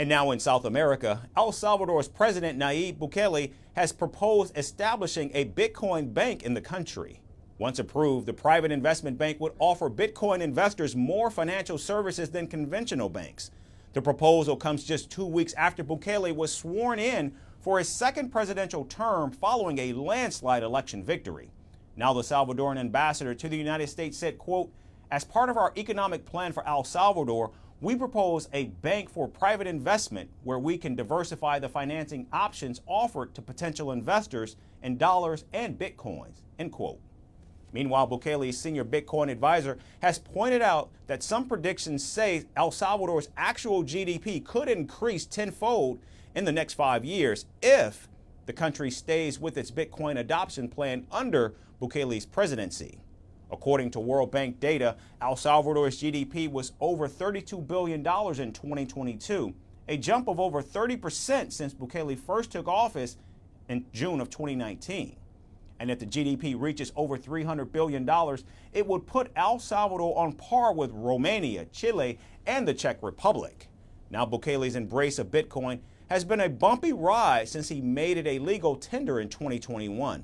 And now in South America, El Salvador's President Nayib Bukele has proposed establishing a Bitcoin bank in the country. Once approved, the private investment bank would offer Bitcoin investors more financial services than conventional banks. The proposal comes just 2 weeks after Bukele was sworn in for his second presidential term following a landslide election victory. Now the Salvadoran ambassador to the United States said, quote, "As part of our economic plan for El Salvador, we propose a bank for private investment where we can diversify the financing options offered to potential investors in dollars and Bitcoins," end quote. Meanwhile, Bukele's senior Bitcoin advisor has pointed out that some predictions say El Salvador's actual GDP could increase tenfold in the next 5 years if the country stays with its Bitcoin adoption plan under Bukele's presidency. According to World Bank data, El Salvador's GDP was over $32 billion in 2022, a jump of over 30% since Bukele first took office in June of 2019. And if the GDP reaches over $300 billion, it would put El Salvador on par with Romania, Chile, and the Czech Republic. Now, Bukele's embrace of Bitcoin has been a bumpy ride since he made it a legal tender in 2021.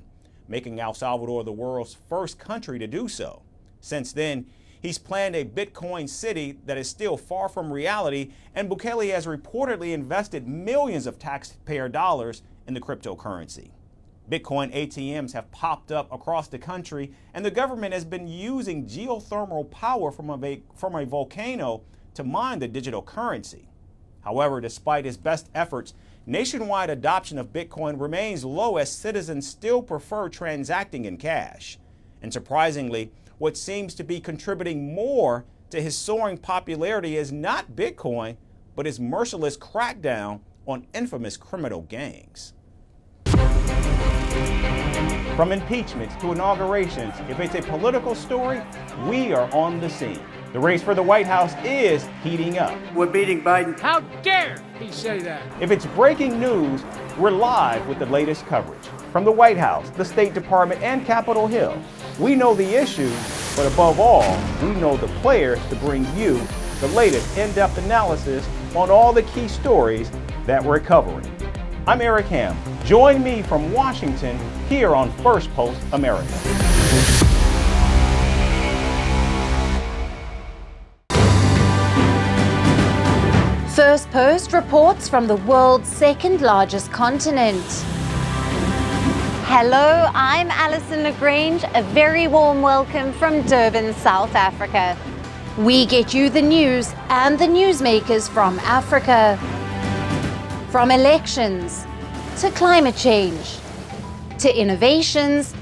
Making El Salvador the world's first country to do so. Since then, he's planned a Bitcoin city that is still far from reality, and Bukele has reportedly invested millions of taxpayer dollars in the cryptocurrency. Bitcoin ATMs have popped up across the country, and the government has been using geothermal power from a volcano to mine the digital currency. However, despite his best efforts, nationwide adoption of Bitcoin remains low as citizens still prefer transacting in cash. And surprisingly, what seems to be contributing more to his soaring popularity is not Bitcoin, but his merciless crackdown on infamous criminal gangs. From impeachments to inaugurations, if it's a political story, we are on the scene. The race for the White House is heating up. We're beating Biden. How dare he say that? If it's breaking news, we're live with the latest coverage. From the White House, the State Department, and Capitol Hill, we know the issues, but above all, we know the players to bring you the latest in-depth analysis on all the key stories that we're covering. I'm Eric Ham. Join me from Washington here on Firstpost America. Firstpost reports from the world's second largest continent. Hello, I'm Alison LaGrange. A very warm welcome from Durban, South Africa. We get you the news and the newsmakers from Africa. From elections to climate change to innovations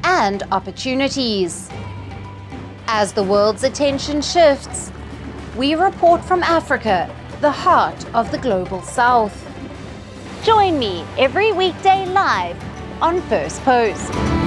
and opportunities. As the world's attention shifts, we report from Africa, the heart of the global South. Join me every weekday live on Firstpost.